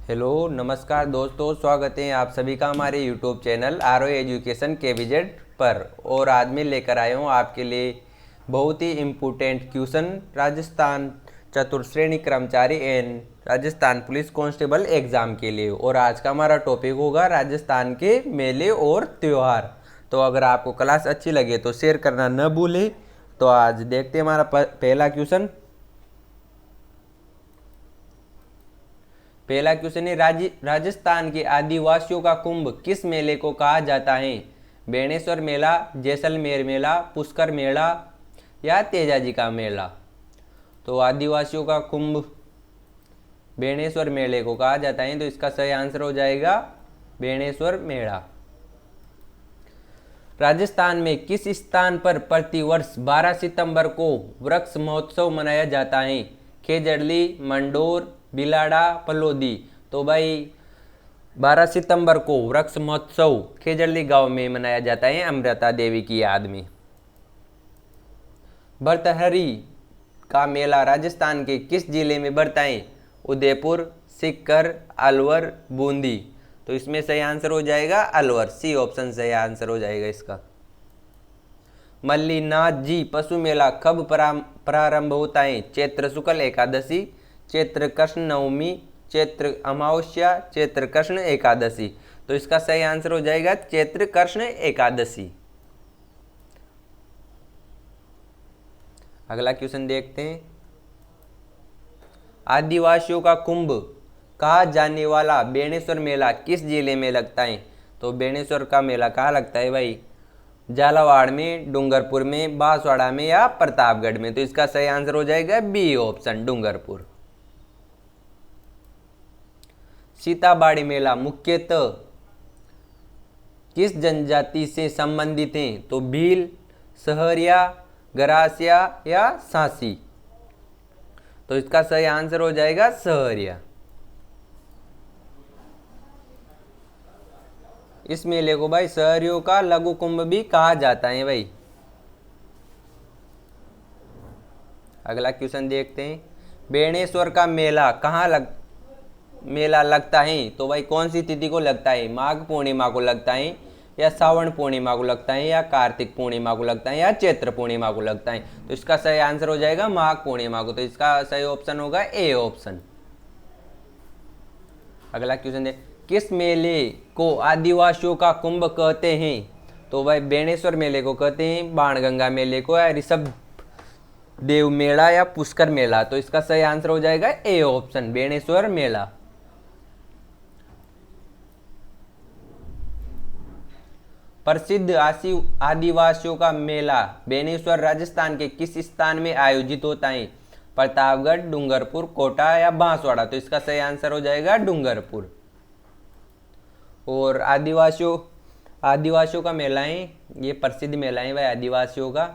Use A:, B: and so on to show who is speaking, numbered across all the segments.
A: Hello नमस्कार दोस्तों, स्वागत है आप सभी का हमारे YouTube channel R O education KVZ पर। और आज मैं लेकर आया हूँ आपके लिए बहुत ही इम्पोर्टेंट क्वेश्चन राजस्थान चतुर्थ श्रेणी कर्मचारी and Rajasthan police constable exam के लिए। और आज का हमारा टॉपिक होगा राजस्थान के मेले और त्यौहार। तो अगर आपको क्लास अच्छी लगे तो शेयर करना न भूलें। तो आज देखते हैं हमारा पहला क्वेश्चन। पहला क्वेश्चन है, राजस्थान के आदिवासियों का कुंभ किस मेले को कहा जाता है? बेणेश्वर मेला, जैसलमेर मेला, पुष्कर मेला या तेजाजी का मेला? तो आदिवासियों का कुंभ बेणेश्वर मेले को कहा जाता है, तो इसका सही आंसर हो जाएगा बेणेश्वर मेला। राजस्थान में किस स्थान पर प्रतिवर्ष 12 सितंबर को वृक्ष महोत्सव मनाया जाता है? खेजड़ली, मंडोर, बिलाड़ा, पलोदी? तो भाई 12 सितंबर को वृक्ष महोत्सव खेजड़ली गांव में मनाया जाता है अमृता देवी की याद में। भर्तहरी का मेला राजस्थान के किस जिले में बढ़ता है? उदयपुर, सीकर, अलवर, बूंदी? तो इसमें सही आंसर हो जाएगा अलवर, सी ऑप्शन सही आंसर हो जाएगा इसका। मल्लीनाथ जी पशु मेला कब प्रारंभ होता है? चैत्र शुक्ल एकादशी, चैत्र कृष्ण नवमी, चैत्र अमावस्या, चैत्र कृष्ण एकादशी? तो इसका सही आंसर हो जाएगा चैत्र कृष्ण एकादशी। अगला क्वेश्चन देखते हैं। आदिवासियों का कुंभ कहा जाने वाला बेणेश्वर मेला किस जिले में लगता है? तो बेणेश्वर का मेला कहाँ लगता है भाई? झालावाड़ में, डूंगरपुर में, बांसवाड़ा में या प्रतापगढ़ में? तो इसका सही आंसर हो जाएगा बी ऑप्शन, डूंगरपुर। सीताबाड़ी मेला मुख्यतः किस जनजाति से संबंधित है? तो भील, सहरिया, गरासिया या सांसी? तो इसका सही आंसर हो जाएगा सहरिया। इस मेले को भाई सहरियों का लघु कुंभ भी कहा जाता है भाई। अगला क्वेश्चन देखते हैं। बेणेश्वर का मेला मेला लगता है? तो भाई कौन सी तिथि को लगता है? माघ पूर्णिमा को लगता है या श्रावण पूर्णिमा को लगता है या कार्तिक पूर्णिमा को लगता है या चैत्र पूर्णिमा को लगता है? तो इसका सही आंसर हो जाएगा माघ पूर्णिमा को। तो इसका सही ऑप्शन होगा ए ऑप्शन। अगला क्वेश्चन है, किस मेले को आदिवासियों का कुंभ कहते हैं? तो भाई बेणेश्वर मेले को कहते हैं, बाणगंगा मेले को, या ऋषभ देव मेला या पुष्कर मेला? तो इसका सही आंसर हो जाएगा ए ऑप्शन, बेणेश्वर मेला। प्रसिद्ध आदिवासियों का मेला बेणेश्वर राजस्थान के किस स्थान में आयोजित होता है? प्रतापगढ़, डूंगरपुर, कोटा या बांसवाड़ा? तो इसका सही आंसर हो जाएगा डूंगरपुर। और आदिवासियों का मेला है, ये प्रसिद्ध मेला है भाई आदिवासियों का।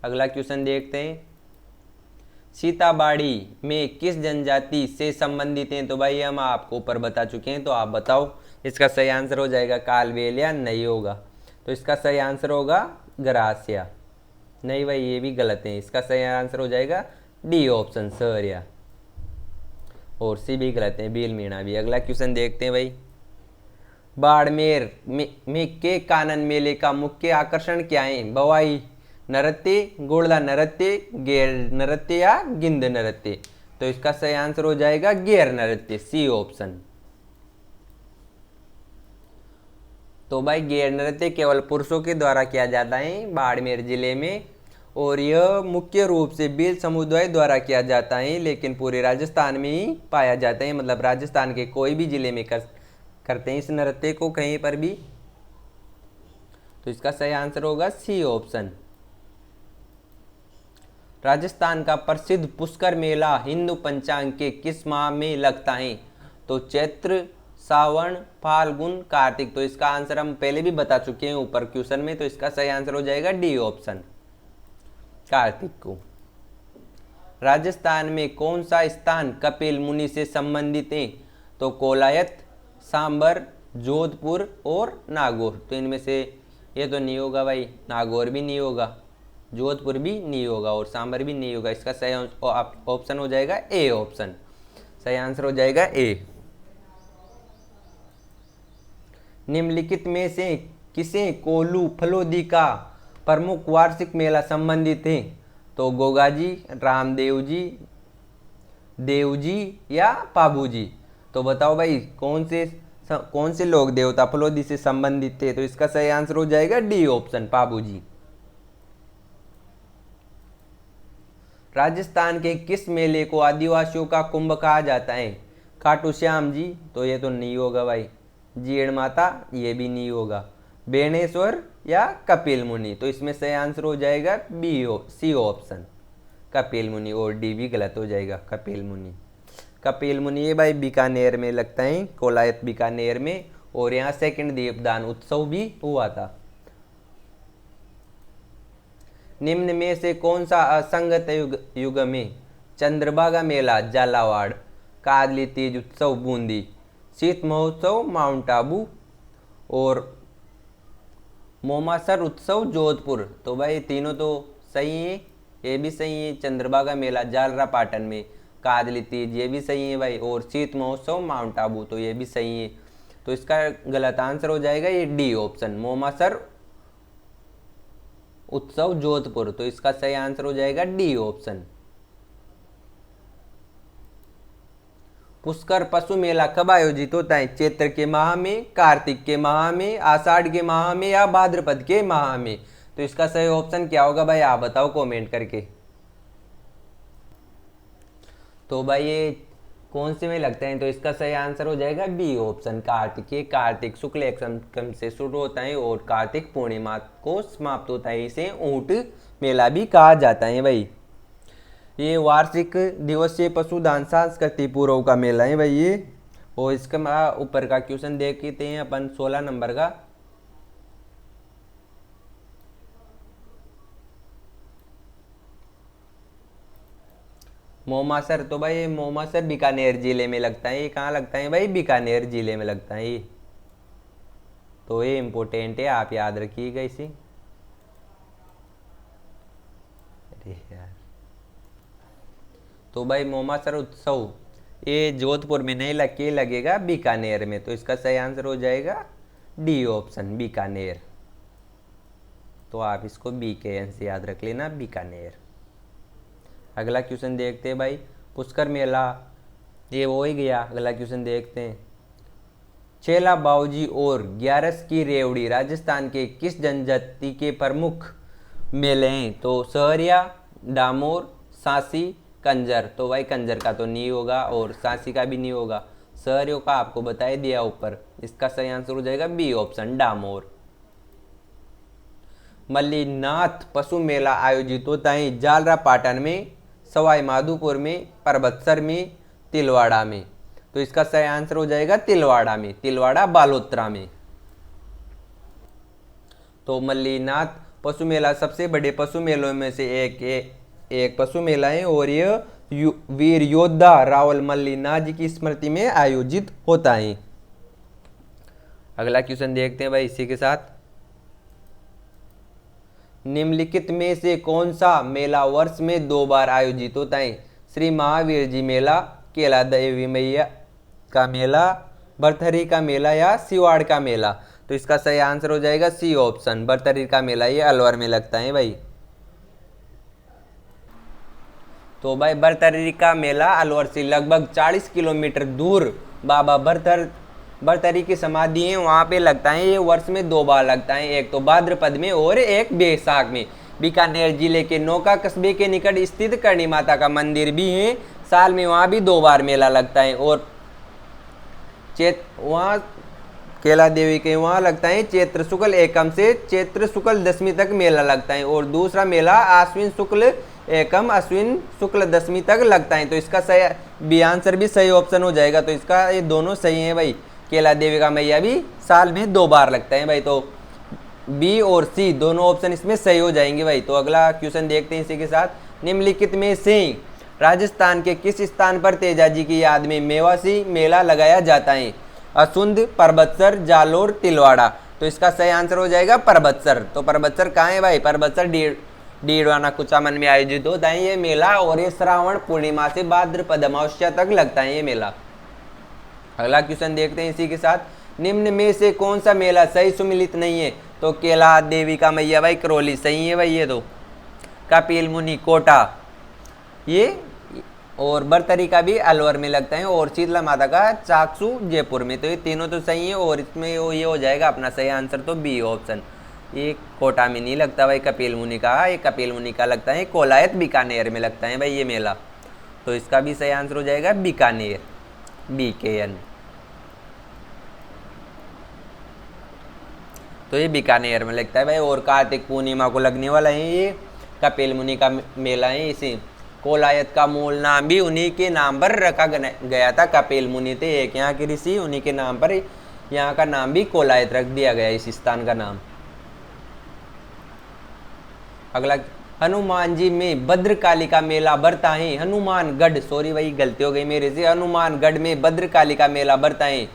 A: अगला क्वेश्चन देखते हैं। सीताबाड़ी में किस जनजाति से संबंधित हैं? तो भाई हम आपको ऊपर बता चुके हैं, तो आप बताओ इसका सही आंसर हो जाएगा कालबेल या नहीं होगा? तो इसका सही आंसर होगा गरासिया। नहीं भाई ये भी गलत है, इसका सही आंसर हो जाएगा डी ऑप्शन सहरिया। और सी भी गलत है, भील मीणा भी। अगला क्वेश्चन देखते हैं भाई। बाड़मेर में के कानन मेले का मुख्य आकर्षण क्या है? बवाई नृत्य, गोड़ला नृत्य, गेर नृत्य या गिंद नृत्य? तो इसका सही आंसर हो जाएगा गेर नृत्य, सी ऑप्शन। तो भाई गेर नृत्य केवल पुरुषों के द्वारा किया जाता है बाड़मेर जिले में, और यह मुख्य रूप से भील समुदाय द्वारा किया जाता है, लेकिन पूरे राजस्थान में ही पाया जाता है। मतलब राजस्थान के कोई भी जिले में करते हैं इस नृत्य को कहीं पर भी। तो इसका सही आंसर होगा सी ऑप्शन। राजस्थान का प्रसिद्ध पुष्कर मेला हिंदू पंचांग के किस माह में लगता है? तो चैत्र, सावन, फाल्गुन, कार्तिक? तो इसका आंसर हम पहले भी बता चुके हैं ऊपर क्वेश्चन में, तो इसका सही आंसर हो जाएगा डी ऑप्शन, कार्तिक को। राजस्थान में कौन सा स्थान कपिल मुनि से संबंधित है? तो कोलायत, सांबर, जोधपुर और नागौर? तो इनमें से ये तो नहीं होगा भाई, नागौर भी नहीं होगा, जोधपुर भी नहीं होगा और सांबर भी नहीं होगा। इसका सही ऑप्शन हो जाएगा ए ऑप्शन, सही आंसर हो जाएगा ए। निम्नलिखित में से किसे कोल्लू फलोदी का प्रमुख वार्षिक मेला संबंधित है? तो गोगा जी, रामदेव जी, देव जी या पाबू जी। तो बताओ भाई कौन से लोग देवता फलोदी से संबंधित थे? तो इसका सही आंसर हो जाएगा डी ऑप्शन, पाबू जी। राजस्थान के किस मेले को आदिवासियों का कुंभ कहा जाता है? खाटू श्याम जी, तो ये तो नहीं होगा भाई। जीण माता, ये भी नहीं होगा। बेणेश्वर या कपिल मुनि, तो इसमें सही आंसर हो जाएगा सी ऑप्शन, कपिल मुनि, और डी भी गलत हो जाएगा, कपिल मुनि। कपिल मुनि ये भाई बीकानेर में लगता है, कोलायत बीकानेर में, और यहाँ सेकंड दीपदान उत्सव भी हुआ था। निम्न में से कौन सा असंगत युग में चंद्रभागा मेला झालावाड़, कादली तीज उत्सव बूंदी, शीत महोत्सव माउंट आबू और मोमासर उत्सव जोधपुर? तो भाई तीनों तो सही है, ये भी सही है। चंद्रभागा मेला झालरा पाटन में, कादली तीज ये भी सही है भाई, और शीत महोत्सव माउंट आबू तो ये भी सही है। तो इसका गलत आंसर हो जाएगा ये डी ऑप्शन, मोमासर उत्सव जोधपुर। तो इसका सही आंसर हो जाएगा डी ऑप्शन। पुष्कर पशु मेला कब आयोजित होता है? चैत्र के माह में, कार्तिक के माह में, आषाढ़ के माह में या भाद्रपद के माह में? तो इसका सही ऑप्शन क्या होगा भाई, आप बताओ कमेंट करके। तो भाई ये कौन से में लगता है? तो इसका सही आंसर हो जाएगा बी ऑप्शन, कार्तिक। ये कार्तिक शुक्ल एकम से शुरू होता है और कार्तिक पूर्णिमा को समाप्त होता है। इसे ऊंट मेला भी कहा जाता है भाई। ये वार्षिक दिवसीय पशुधन सांस्कृतिक पूर्व का मेला है भाई ये। और इसका ऊपर का क्वेश्चन देखते हैं अपन 16 नंबर का। मोमासर, तो भाई मोमासर बीकानेर जिले में लगता है। ये कहाँ लगता है भाई? बीकानेर जिले में लगता है ये। तो ये इम्पोर्टेंट है, आप याद रखिएगा इसे। अरे यार, तो भाई मोमासर उत्सव ये जोधपुर में नहीं लगेगा बीकानेर में। तो इसका सही आंसर हो जाएगा डी ऑप्शन, बीकानेर। तो आप इसको बी के एन से याद रख लेना, बीकानेर। अगला क्वेश्चन देखते हैं भाई, पुष्कर मेला ये हो ही गया। अगला क्वेश्चन देखते हैं, चेला बाऊजी और ग्यारस की रेवड़ी राजस्थान के किस जनजाति के प्रमुख मेले हैं? तो सहरिया, डामोर, सांसी, कंजर। तो भाई कंजर का तो नहीं होगा और सांसी का भी नहीं होगा। सहरियों का आपको बताया दिया ऊपर। इसका सही आंसर हो जाएगा बी ऑप्शन, डामोर। मल्लीनाथ पशु मेला आयोजित होता है झालरा पाटन में, सवाई माधोपुर में, परबतसर में, तिलवाड़ा में। तो इसका सही आंसर हो जाएगा तिलवाड़ा में, तिलवाड़ा बालोतरा में। तो मल्लीनाथ पशु मेला सबसे बड़े पशु मेलों में से एक पशु मेला है और यह वीर योद्धा रावल मल्लीनाथ जी की स्मृति में आयोजित होता है। अगला क्वेश्चन देखते हैं भाई इसी के साथ, निम्नलिखित में से कौन सा मेला वर्ष में 2 बार आयोजित होता है? श्री महावीर जी मेला, केला देवी मैया का मेला, भरथरी का मेला या सिवाड़ का मेला? तो इसका सही आंसर हो जाएगा सी ऑप्शन, भरथरी का मेला। ये अलवर में लगता है भाई। तो भाई भरथरी का मेला अलवर से लगभग 40 किलोमीटर दूर बाबा भरथरी की समाधि है, वहाँ पे लगता है। ये वर्ष में 2 बार लगता है, एक तो भाद्रपद में और एक बैसाख में। बीकानेर जिले के नौका कस्बे के निकट स्थित करणी माता का मंदिर भी है, साल में वहाँ भी 2 बार मेला लगता है। और वहाँ केला देवी के वहाँ लगता है चैत्र शुक्ल एकम से चैत्र शुक्ल दशमी तक मेला लगता है, और दूसरा मेला आश्विन शुक्ल एकम अश्विन शुक्ल दशमी तक लगता है। तो इसका सही बी आंसर भी सही ऑप्शन हो जाएगा। तो इसका ये दोनों सही है भाई, केला देवी का मैया भी साल में 2 बार लगता है भाई। तो बी और सी दोनों ऑप्शन इसमें सही हो जाएंगे भाई। तो अगला क्वेश्चन देखते हैं इसी के साथ, निम्नलिखित में से राजस्थान के किस स्थान पर तेजाजी की याद में मेवासी मेला लगाया जाता है? असुंद, परबतसर, जालोर, तिलवाड़ा? तो इसका सही आंसर हो जाएगा परबतसर। तो परबतसर कहाँ है भाई? परबतसर डीडवाना कुचामन में आयोजित होता है ये मेला, और ये श्रावण पूर्णिमा से भाद्रपद अमावस्या तक लगता है ये मेला। अगला क्वेश्चन देखते हैं इसी के साथ, निम्न में से कौन सा मेला सही सुमिलित नहीं है? तो केला देवी का मैया भाई करौली सही है भाई ये तो। कपिल मुनि कोटा ये, और बरतरी का भी अलवर में लगता है, और शीतला माता का चाकसू जयपुर में। तो ये तीनों तो सही है, और इसमें ये हो जाएगा अपना सही आंसर तो बी ऑप्शन। ये कोटा में नहीं लगता भाई कपिल मुनि का, ये कपिल मुनि का लगता है कोलायत बीकानेर में लगता है भाई ये मेला। तो इसका भी सही आंसर हो जाएगा बीकानेर, BKN। तो ये बीकानेर में लगता है भाई। और कार्तिक पूर्णिमा को लगने वाला है ये कपिल मुनि का मेला है। इसे कोलायत का मूल नाम भी उन्हीं के नाम पर रखा गया था। कपिल मुनि थे एक यहाँ के ऋषि, उन्हीं के नाम पर यहाँ का नाम भी कोलायत रख दिया गया इस स्थान का नाम। अगला, हनुमान जी में भद्रकाली का मेला बरता है। हनुमानगढ़, सॉरी भाई गलती हो गई मेरे से, हनुमानगढ़ में भद्रकाली का मेला बरता है।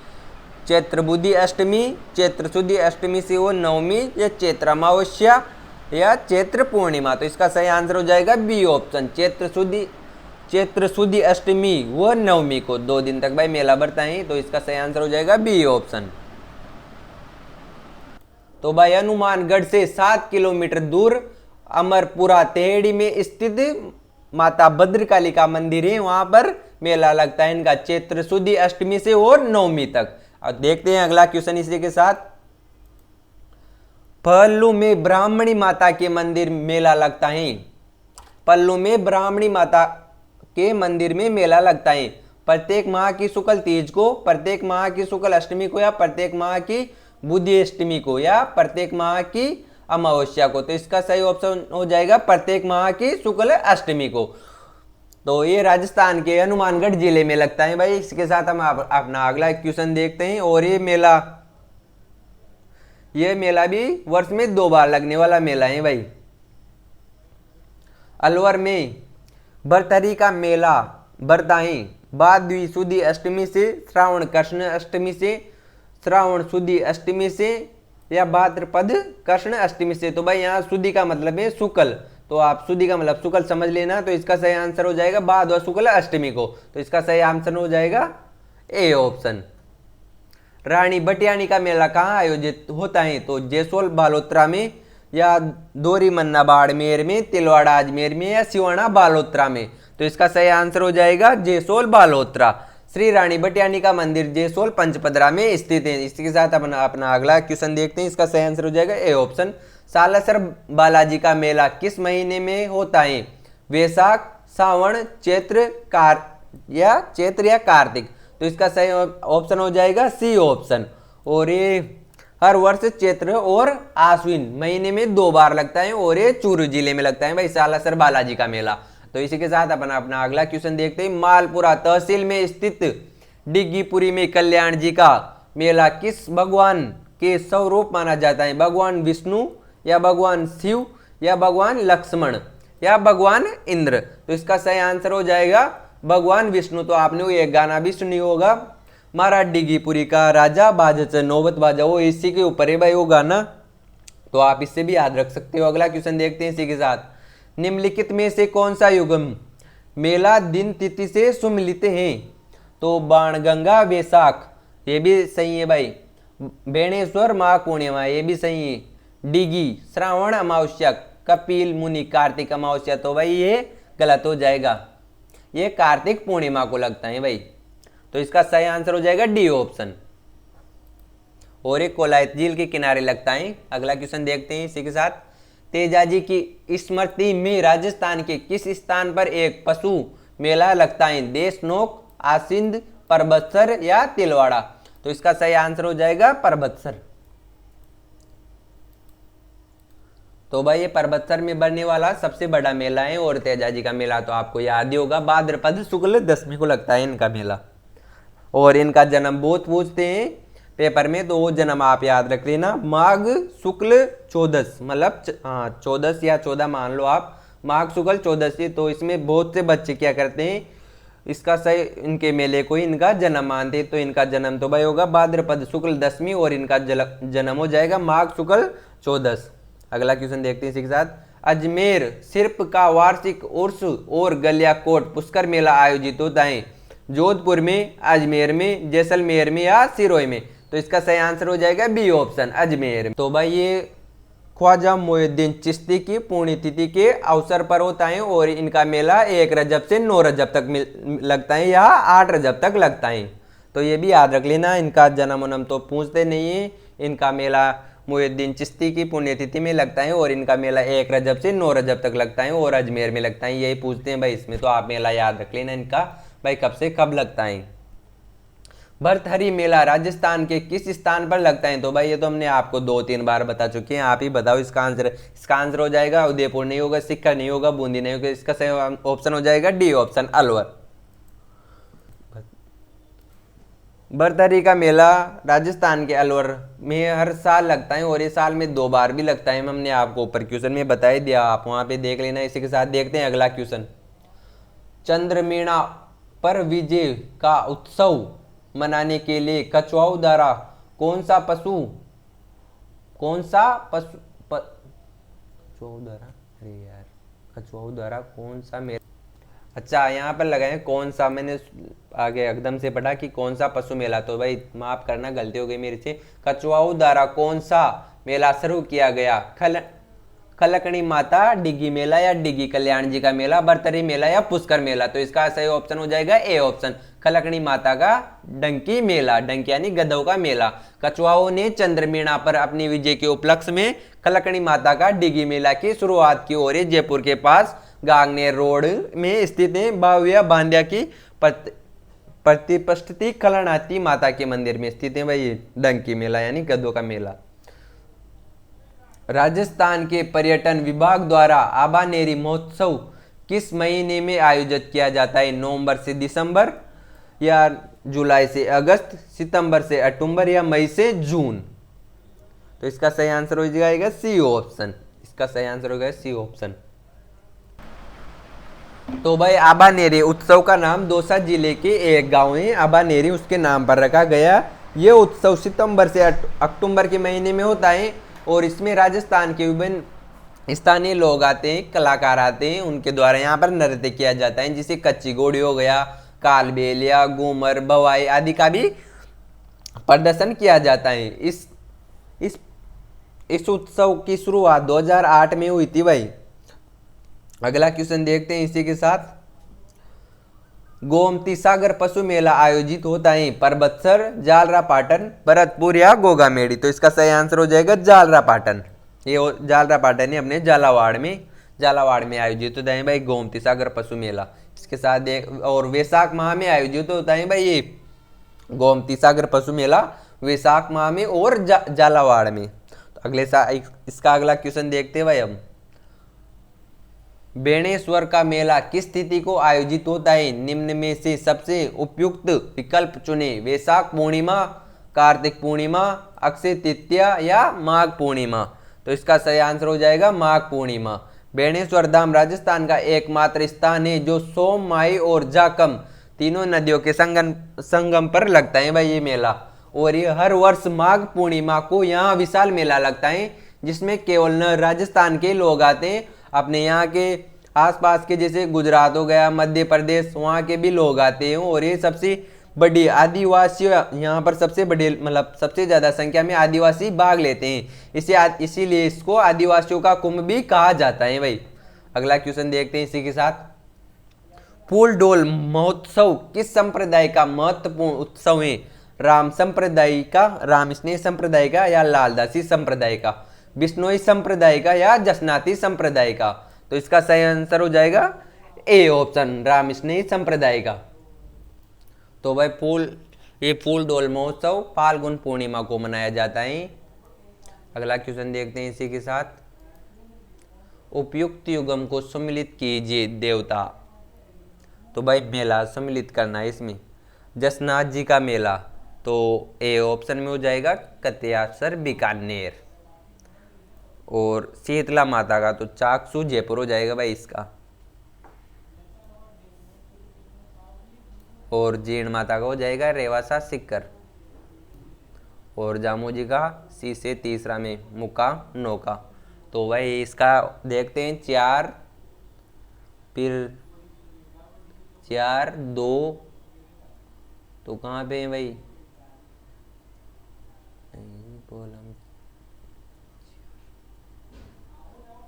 A: चैत्र बुद्धि अष्टमी, चैत्र शुद्धि अष्टमी से वो नवमी, या चैत्र अमावस्या, या चैत्र पूर्णिमा। तो इसका सही आंसर हो जाएगा बी ऑप्शन, चैत्र शुद्धि अष्टमी व नवमी को 2 दिन तक भाई मेला बरता है। तो इसका सही आंसर हो जाएगा बी ऑप्शन। तो भाई हनुमानगढ़ से 7 किलोमीटर दूर अमरपुरा तेहड़ी में स्थित माता भद्रकाली का मंदिर है, वहां पर मेला लगता है इनका चैत्र शुद्धि अष्टमी से और नवमी तक। अब देखते हैं अगला क्वेश्चन इसी के साथ। पल्लू में ब्राह्मणी माता के मंदिर मेला लगता है। पल्लू में ब्राह्मणी माता के मंदिर में मेला लगता है प्रत्येक माह की शुक्ल तीज को, प्रत्येक माह की शुक्ल अष्टमी को, या प्रत्येक माह की बुद्धि अष्टमी को, या प्रत्येक माह की अमावस्या को। तो इसका सही ऑप्शन हो जाएगा प्रत्येक माह की शुक्ल अष्टमी को। तो ये राजस्थान के हनुमानगढ़ जिले में लगता है भाई। इसके साथ हम अपना अगला क्वेश्चन देखते हैं। और ये मेला भी वर्ष में 2 बार लगने वाला मेला है भाई। अलवर में बरतरी का मेला बरता है भादवी शुद्धि अष्टमी से, श्रावण कृष्ण अष्टमी से, श्रावण शुद्धि अष्टमी से, या भाद्रपद कृष्ण अष्टमी से। तो भाई यहाँ शुद्धि का मतलब है शुक्ल, तो आप शुद्धि का मतलब शुक्ल समझ लेना। तो इसका सही आंसर हो जाएगा भादवा शुक्ल अष्टमी को। तो इसका सही आंसर हो जाएगा ए ऑप्शन। रानी बटियानी का मेला कहाँ आयोजित होता है? तो जेसोल बालोत्रा में, या दोरी मन्ना बाड़मेर में, तिलवाड़ा अजमेर में, या सिवाना बालोत्रा में। तो इसका सही आंसर हो जाएगा जेसोल बालोत्रा। श्री रानी बटियानी का मंदिर जेसोल पंचपदरा में स्थित है। इसके साथ अपना अगला क्वेश्चन देखते हैं। इसका सही आंसर हो जाएगा ए ऑप्शन। सालासर बालाजी का मेला किस महीने में होता है? वैशाख, सावन, चैत्र या कार्तिक। तो इसका सही ऑप्शन हो जाएगा सी ऑप्शन। और ये हर वर्ष चैत्र और आश्विन महीने में 2 बार लगता है, और ये चूरू जिले में लगता है भाई सालासर बालाजी का मेला। तो इसी के साथ अपना अगला क्वेश्चन देखते हैं। मालपुरा तहसील में स्थित डिग्गीपुरी में कल्याण जी का मेला किस भगवान के स्वरूप माना जाता है? भगवान विष्णु, या भगवान शिव, या भगवान लक्ष्मण, या भगवान इंद्र। तो इसका सही आंसर हो जाएगा भगवान विष्णु। तो आपने वो एक गाना भी सुनी होगा, मारा डिग्गीपुरी का राजा बाजच नौबत बाजा, वो इसी के ऊपर है भाई वो गाना। तो आप इससे भी याद रख सकते हो। अगला क्वेश्चन देखते हैं इसी के साथ। निम्नलिखित में से कौन सा युगम मेला दिन तिथि से सुमिलित है? तो बाणगंगा वैशाख, ये भी सही है भाई। बेणेश्वर माघ पूर्णिमा, ये भी सही है। डिगी श्रावण अमावस्या, कपिल मुनि कार्तिक अमावस्या। तो भाई ये गलत हो जाएगा, ये कार्तिक पूर्णिमा को लगता है भाई। तो इसका सही आंसर हो जाएगा डी ऑप्शन। और एक कोलायत झील के किनारे लगता है। अगला क्वेश्चन देखते हैं इसी के साथ। तेजाजी की स्मृति में राजस्थान के किस स्थान पर एक पशु मेला लगता है? देशनोक, आसिंद, परबतसर, या तिलवाड़ा। तो इसका सही आंसर हो जाएगा परबतसर। तो भाई ये परबतसर में बनने वाला सबसे बड़ा मेला है। और तेजाजी का मेला तो आपको याद ही होगा, भाद्रपद शुक्ल दशमी को लगता है इनका मेला। और इनका जन्म बहुत पूछते हैं पेपर में, तो वो जन्म आप याद रख लेना, माघ शुक्ल 14, मतलब 14 या 14 मान लो आप, माघ शुक्ल 14। तो इसमें बहुत से बच्चे क्या करते हैं, इसका सही इनके मेले को ही इनका जन्म मानते हैं। तो इनका जन्म तो भाई होगा भाद्रपद शुक्ल दशमी, और इनका जन्म हो जाएगा माघ शुक्ल 14। अगला क्वेश्चन देखते हैं इसी के साथ। अजमेर सिर्फ का वार्षिक उर्स और गलियाकोट पुष्कर मेला आयोजित होता है जोधपुर में, अजमेर में, जैसलमेर में, या सिरोही में। तो इसका सही आंसर हो जाएगा बी ऑप्शन, अजमेर। तो भाई ये ख्वाजा मोइनुद्दीन चिश्ती की पुण्यतिथि के अवसर पर होता है और इनका मेला 1 रजब से 9 रजब तक लगता है या 8 रजब तक लगता है। तो ये भी याद रख लेना, इनका जन्म उन्म तो पूछते नहीं है। इनका मेला मोइनुद्दीन चिश्ती की पुण्यतिथि में लगता है और इनका मेला 1 रजब से 9 रजब तक लगता है और अजमेर में लगता है, यही पूछते हैं भाई इसमें। तो आप मेला याद रख लेना इनका भाई कब से कब लगता है। भरथरी मेला राजस्थान के किस स्थान पर लगता है? तो भाई ये तो हमने आपको 2-3 बार बता चुके हैं, आप ही बताओ इसका आंसर। इसका आंसर हो जाएगा उदयपुर नहीं होगा, सीकर नहीं होगा, बूंदी नहीं होगा, इसका सही ऑप्शन हो जाएगा डी ऑप्शन, अलवर। भरथरी का मेला राजस्थान के अलवर में हर साल लगता है और ये साल में 2 बार भी लगता है। हमने आपको ऊपर क्वेश्चन में बता ही दिया, आप वहां पे देख लेना। इसी के साथ देखते हैं अगला क्वेश्चन। चंद्रमेणा पर विजय का उत्सव मनाने के लिए कछुआओं द्वारा कौन सा पशु कछुआओं द्वारा, अरे यार, कछुआओं द्वारा कौन सा मेला, अच्छा यहाँ पर लगाए कौन सा, मैंने आगे एकदम से पढ़ा कि कौन सा पशु मेला। तो भाई माफ करना, गलती हो गई मेरे से। कछुआओं द्वारा कौन सा मेला शुरू किया गया? खलकणी माता डिग्गी मेला या डिग्गी कल्याण जी का मेला, भरथरी मेला या पुष्कर मेला? तो इसका सही ऑप्शन हो जाएगा ए ऑप्शन, खलकणी माता का डंकी मेला, डंकी यानी गधों का मेला। कछुआओं ने चंद्रमेणा पर अपनी विजय के उपलक्ष्य में खलकणी माता का डिग्गी मेला की शुरुआत की और ये जयपुर के पास गांगनेर रोड में स्थित है। बाविया बांध्या की प्रतिष्ठित खलनाती माता के मंदिर में स्थित है भाई डंकी मेला यानी गधों का मेला। राजस्थान के पर्यटन विभाग द्वारा आबानेरी महोत्सव किस महीने में आयोजित किया जाता है? नवंबर से दिसंबर या जुलाई से अगस्त, सितंबर से अक्टूबर या मई से जून? तो इसका सही आंसर हो जाएगा सी ऑप्शन, इसका सही आंसर हो गया सी ऑप्शन। तो भाई आबानेरी उत्सव का नाम दौसा जिले के एक गांव है आबानेरी, उसके नाम पर रखा गया। यह उत्सव सितंबर से अक्टूबर के महीने में होता है और इसमें राजस्थान के विभिन्न स्थानीय लोग आते हैं, कलाकार आते हैं, उनके द्वारा यहाँ पर नृत्य किया जाता है, जिसे कच्ची घोड़ी हो गया, कालबेलिया, घूमर, भवाई आदि का भी प्रदर्शन किया जाता है। इस उत्सव की शुरुआत 2008 में हुई थी भाई। अगला क्वेश्चन देखते हैं इसी के साथ। गोमती सागर पशु मेला आयोजित होता है परबतसर, जालरा पाटन, भरतपुर या गोगामेड़ी? तो इसका सही आंसर हो जाएगा जालरा पाटन। ये जालरा पाटन है अपने झालावाड़ में आयोजित होता है भाई गोमती सागर पशु मेला। इसके साथ और वैशाख माह में आयोजित होता है भाई ये गोमती सागर पशु मेला, वैशाख माह में और झालावाड़ में। तो इसका अगला क्वेश्चन देखते हैं भाई हम। बेणेश्वर का मेला किस तिथि को आयोजित होता है? निम्न में से सबसे उपयुक्त विकल्प चुने। वैशाख पूर्णिमा, कार्तिक पूर्णिमा, अक्षय तृतीया या माघ पूर्णिमा? तो इसका सही आंसर हो जाएगा माघ पूर्णिमा। बेणेश्वर धाम राजस्थान का एकमात्र स्थान है जो सोम, माई और जाकम तीनों नदियों के संगम पर लगता है भाई ये मेला। और ये हर वर्ष माघ पूर्णिमा को यहाँ विशाल मेला लगता है, जिसमें केवल न राजस्थान के लोग आते हैं, अपने यहाँ के आसपास के जैसे गुजरात हो गया, मध्य प्रदेश, वहाँ के भी लोग आते हैं। और ये सबसे बड़ी आदिवासी, यहाँ पर सबसे बड़ी मतलब सबसे ज़्यादा संख्या में आदिवासी भाग लेते हैं, इसीलिए इसको आदिवासियों का कुंभ भी कहा जाता है भाई। अगला क्वेश्चन देखते हैं इसी के साथ। फूल डोल महोत्सव किस संप्रदाय का महत्वपूर्ण उत्सव है? राम संप्रदाय का, राम स्नेह संप्रदाय का या लालदासी संप्रदाय का, बिश्नोई संप्रदाय का या जसनाती संप्रदाय का? तो इसका सही आंसर हो जाएगा ए ऑप्शन, राम स्नेह संप्रदाय का। तो भाई ये फूल डोल महोत्सव फाल्गुन पूर्णिमा को मनाया जाता है। अगला क्वेश्चन देखते हैं इसी के साथ। उपयुक्त युगम को सम्मिलित कीजिए देवता। तो भाई मेला सम्मिलित करना है इसमें। जसनाथ जी का मेला तो ए ऑप्शन में हो जाएगा कत्यासर बीकानेर, और शीतला माता का तो चाकसू जयपुर हो जाएगा भाई इसका, और जीर्ण माता का हो जाएगा रेवासा सीकर, और जामू जी का सी से तीसरा में मुका नौका। तो भाई इसका देखते हैं 4 फिर 4 2 तो कहाँ पे है भाई कॉलम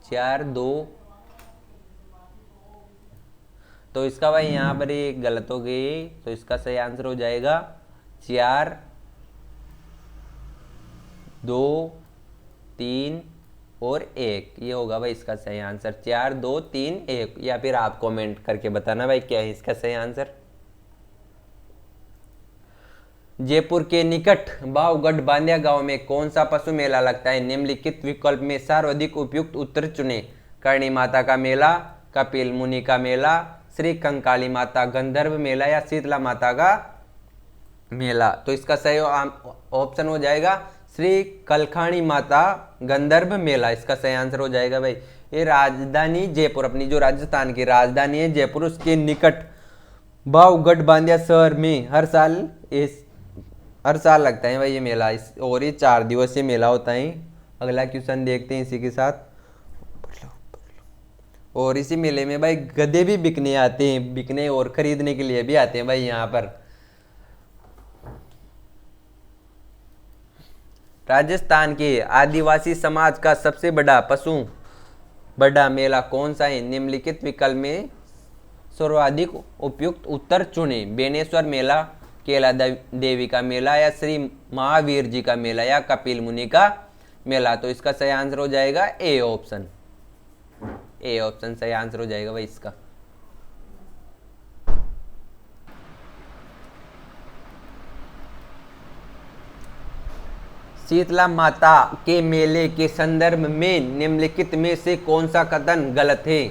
A: 4 2, तो इसका भाई यहाँ पर ये गलत हो गई, तो इसका सही आंसर हो जाएगा 4 2 3 और 1। ये होगा भाई इसका सही आंसर 4 2 3 1, या फिर आप कमेंट करके बताना भाई क्या है इसका सही आंसर। जयपुर के निकट बावगढ़ बांदिया गांव में कौन सा पशु मेला लगता है? निम्नलिखित विकल्प में सर्वाधिक उपयुक्त उत्तर चुने। करणी माता का मेला, कपिल मुनि का मेला, श्री कंकाली माता गंधर्व मेला या शीतला माता का मेला। तो इसका सही ऑप्शन हो जाएगा श्री कलखाणी माता गंधर्व मेला, इसका सही आंसर हो जाएगा भाई। ये राजधानी जयपुर, अपनी जो राजस्थान की राजधानी है जयपुर, उसके निकट बावगढ़ बांदिया शहर में हर साल लगता है भाई ये मेला। और ये 4 दिवसीय मेला होता है। अगला क्वेश्चन देखते हैं इसी के साथ। और इसी मेले में भाई गधे भी बिकने आते हैं, बिकने और खरीदने के लिए भी आते हैं भाई यहाँ पर। राजस्थान के आदिवासी समाज का सबसे बड़ा मेला कौन सा है? निम्नलिखित विकल्प में सर्वाधिक उपयुक्त उत्तर चुने। बेनेश्वर मेला, केला देवी का मेला या श्री महावीर जी का मेला या कपिल मुनि का मेला। तो इसका सही आंसर हो जाएगा ए ऑप्शन। ए ऑप्शन सही आंसर हो जाएगा भाई इसका। शीतला माता के मेले के संदर्भ में निम्नलिखित में से कौन सा कथन गलत है?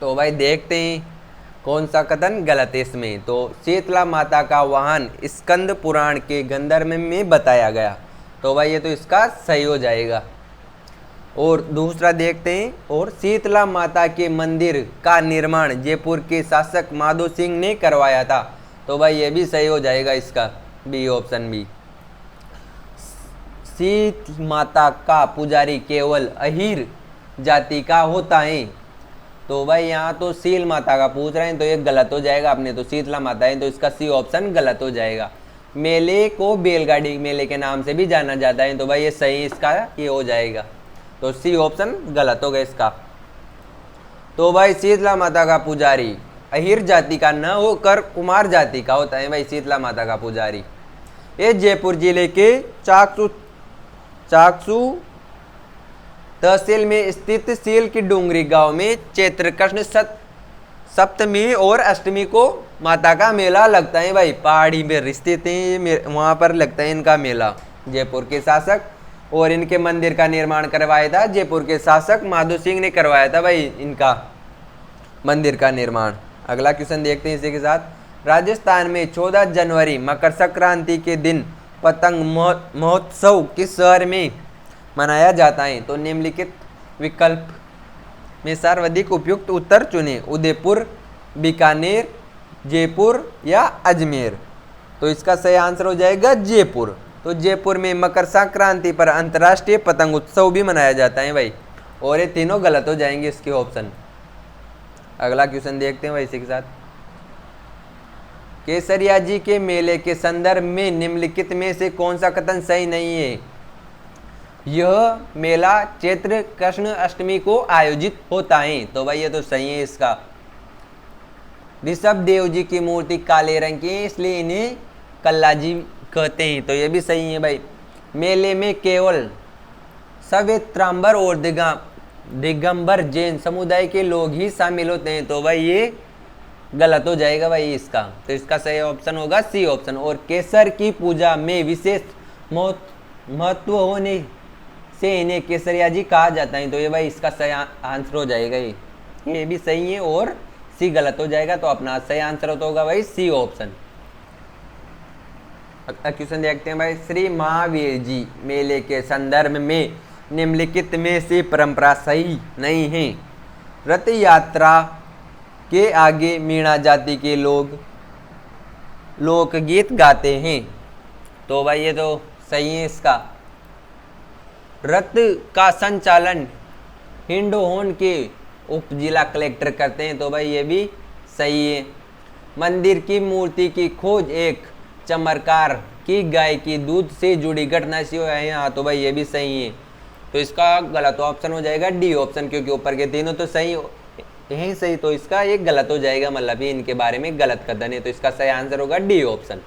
A: तो भाई देखते हैं कौन सा कथन गलत है इसमें। तो शीतला माता का वाहन स्कंद पुराण के गंधर्व में बताया गया, तो भाई ये तो इसका सही हो जाएगा। और दूसरा देखते हैं, और शीतला माता के मंदिर का निर्माण जयपुर के शासक माधो सिंह ने करवाया था, तो भाई ये भी सही हो जाएगा इसका, बी ऑप्शन बी। शीत माता का पुजारी केवल अहीर जाति का होता है, तो भाई यहाँ तो शील माता का पूछ रहे हैं, तो ये गलत हो जाएगा। अपने तो शीतला माता है, तो इसका सी ऑप्शन गलत हो जाएगा। मेले को बैलगाड़ी मेले के नाम से भी जाना जाता है, तो भाई ये सही इसका ये हो जाएगा। तो सी ऑप्शन गलत हो गया इसका। तो भाई शीतला माता का पुजारी अहीर जाति का न होकर कुमार जाति का होता है भाई शीतला माता का पुजारी। ये जयपुर जिले के चाकसू तहसील में स्थित सील की डूंगरी गांव में चैत्र कृष्ण सप्तमी और अष्टमी को माता का मेला लगता है भाई। पहाड़ी में स्थित है, वहां पर लगता है इनका मेला। जयपुर के शासक और इनके मंदिर का निर्माण करवाया था जयपुर के शासक माधो सिंह ने करवाया था भाई इनका मंदिर का निर्माण। अगला क्वेश्चन देखते हैं इसी के साथ। राजस्थान में 14 जनवरी मकर संक्रांति के दिन पतंग महोत्सव किस शहर में मनाया जाता है? तो निम्नलिखित विकल्प में सर्वाधिक उपयुक्त उत्तर चुने। उदयपुर, बीकानेर, जयपुर या अजमेर। तो इसका सही आंसर हो जाएगा जयपुर। तो जयपुर में मकर संक्रांति पर अंतर्राष्ट्रीय पतंग उत्सव भी मनाया जाता है भाई। और ये तीनों गलत हो जाएंगे इसके ऑप्शन। अगला क्वेश्चन देखते हैं भाई इसी के साथ। केसरिया जी के मेले के संदर्भ में निम्नलिखित में से कौन सा कथन सही नहीं है? यह मेला चैत्र कृष्ण अष्टमी को आयोजित होता है, तो भाई ये तो सही है इसका। ऋषभ देव जी की मूर्ति काले रंग की है, इसलिए इन्हें कल्लाजी कहते हैं, तो ये भी सही है भाई। मेले में केवल सवेत्रांबर और दिगंबर जैन समुदाय के लोग ही शामिल होते हैं, तो भाई ये गलत हो जाएगा भाई इसका। तो इसका सही ऑप्शन होगा सी ऑप्शन। और केसर की पूजा में विशेष महत्व होने से इन्हें केसरिया जी कहा जाता है, तो ये भाई इसका सही आंसर हो जाएगा। ये भी सही है और सी गलत हो जाएगा, तो अपना सही आंसर होगा भाई सी ऑप्शन। क्वेश्चन देखते हैं भाई। श्री महावीर जी मेले के संदर्भ में निम्नलिखित में से परंपरा सही नहीं है। रथ यात्रा के आगे मीणा जाति के लोग लोकगीत गाते हैं, तो भाई ये तो सही है इसका। रथ का संचालन हिंडोन के उप जिला कलेक्टर करते हैं, तो भाई ये भी सही है। मंदिर की मूर्ति की खोज एक चमत्कार की गाय की दूध से जुड़ी घटना सी है यहाँ, तो भाई ये भी सही है। तो इसका गलत ऑप्शन हो जाएगा डी ऑप्शन, क्योंकि ऊपर के तीनों तो सही यही सही, तो इसका एक गलत हो जाएगा, मतलब ये इनके बारे में गलत कथन है। तो इसका सही आंसर होगा डी ऑप्शन।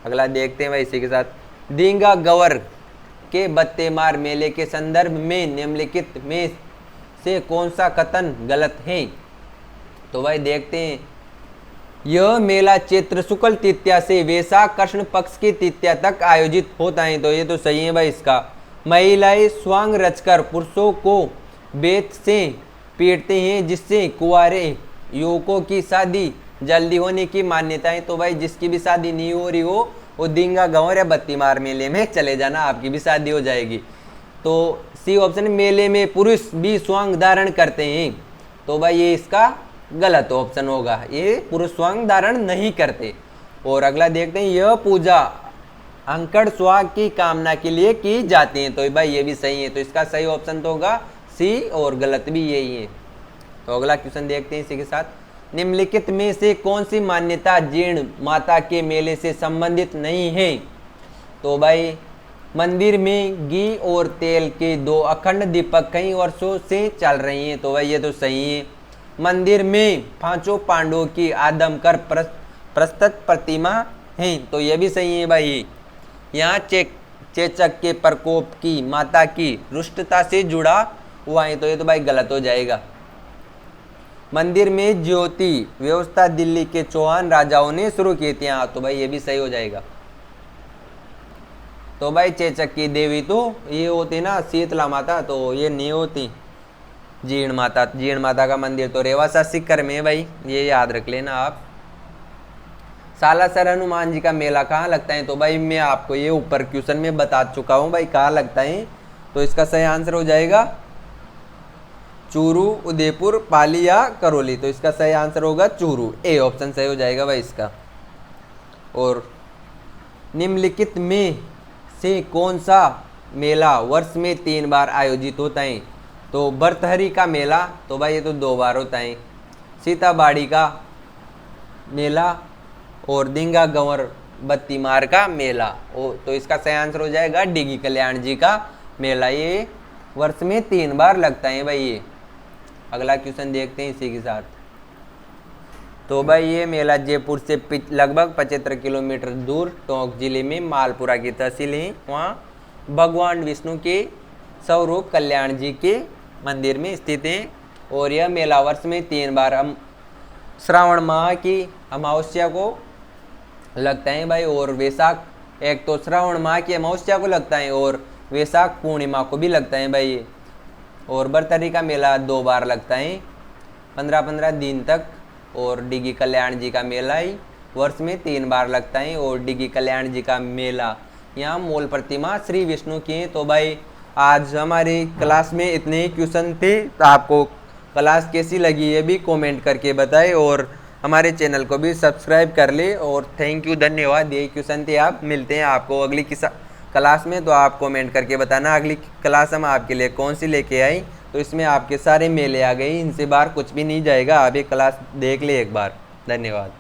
A: अगला देखते हैं भाई इसी के साथ। दींगा गवर के बत्तेमार मेले के संदर्भ में निम्नलिखित में से कौन सा कथन गलत है? तो भाई देखते हैं। यह मेला चैत्र शुक्ल तृतीया से वैशाख कृष्ण पक्ष की तृतीया तक आयोजित होता है, तो ये तो सही है भाई इसका। महिलाएं स्वांग रचकर पुरुषों को बेत से पीटते हैं, जिससे कुंवारे युवकों की शादी जल्दी होने की मान्यता है। तो भाई जिसकी भी शादी नहीं हो रही हो वो दींगा गंवर या बत्तीमार मेले में चले जाना, आपकी भी शादी हो जाएगी। तो सी ऑप्शन, मेले में पुरुष भी स्वांग धारण करते हैं, तो भाई ये इसका गलत ऑप्शन होगा, ये पुरुष स्वांग धारण नहीं करते। और अगला देखते हैं। यह पूजा अंकड़ सुहाग की कामना के लिए की जाती है, तो भाई ये भी सही है। तो इसका सही ऑप्शन तो होगा सी, और गलत भी यही है। तो अगला क्वेश्चन देखते हैं इसी के साथ। निम्नलिखित में से कौन सी मान्यता जीर्ण माता के मेले से संबंधित नहीं है? तो भाई मंदिर में घी और तेल के 2 अखंड दीपक कई वर्षों से चल रही हैं, तो भाई ये तो सही है। मंदिर में 5 पांडवों की आदमकर प्रस्तुत प्रतिमा है, तो ये भी सही है भाई। यहाँ चेचक के प्रकोप की माता की रुष्टता से जुड़ा हुआ है, तो ये तो भाई गलत हो जाएगा। मंदिर में ज्योति व्यवस्था दिल्ली के चौहान राजाओं ने शुरू की थी, तो भाई ये भी सही हो जाएगा। तो भाई चेचक की देवी तो ये होती ना शीतला माता, तो ये नहीं होती जीर्ण माता। जीर्ण माता का मंदिर तो रेवासा सीकर में है भाई, ये याद रख लेना आप। सालासर हनुमान जी का मेला कहाँ लगता है? तो भाई मैं आपको ये ऊपर क्वेश्चन में बता चुका हूँ भाई कहाँ लगता है। तो इसका सही आंसर हो जाएगा चूरू, उदयपुर, पाली या करौली। तो इसका सही आंसर होगा चूरू, ए ऑप्शन सही हो जाएगा भाई इसका। और निम्नलिखित में से कौन सा मेला वर्ष में 3 बार आयोजित होता है? तो भर्तहरि का मेला, तो भाई ये तो 2 बार होता है। सीताबाड़ी का मेला और दींगा गंवर बत्तीमार का मेला, तो इसका सही आंसर हो जाएगा डिगी कल्याण जी का मेला, ये वर्ष में 3 बार लगता है भाई ये। अगला क्वेश्चन देखते हैं इसी के साथ। तो भाई ये मेला जयपुर से लगभग 75 किलोमीटर दूर टोंक जिले में मालपुरा की तहसील है, वहाँ भगवान विष्णु के स्वरूप कल्याण जी के मंदिर में स्थित है। और यह मेला वर्ष में 3 बार श्रावण माह की अमावस्या को लगता है भाई, और वैशाख, एक तो श्रावण माह की अमावस्या को लगता है और वैशाख पूर्णिमा को भी लगता है भाई ये। और भर्तहरि का मेला 2 बार लगता है 15-15 दिन तक। और डिगी कल्याण जी का मेला ही वर्ष में 3 बार लगता है। और डिगी कल्याण जी का मेला यहाँ मूल प्रतिमा श्री विष्णु की है। तो भाई आज हमारी क्लास में इतने ही क्वेश्चन थे, तो आपको क्लास कैसी लगी ये भी कमेंट करके बताएं, और हमारे चैनल को भी सब्सक्राइब कर ले। और थैंक यू, धन्यवाद। यही क्वेश्चन थे, आप मिलते हैं आपको अगली क्लास में। तो आप कमेंट करके बताना अगली क्लास हम आपके लिए कौन सी लेके आई। तो इसमें आपके सारे मेले आ गए, इनसे बाहर कुछ भी नहीं जाएगा, आप ये क्लास देख ले एक बार। धन्यवाद।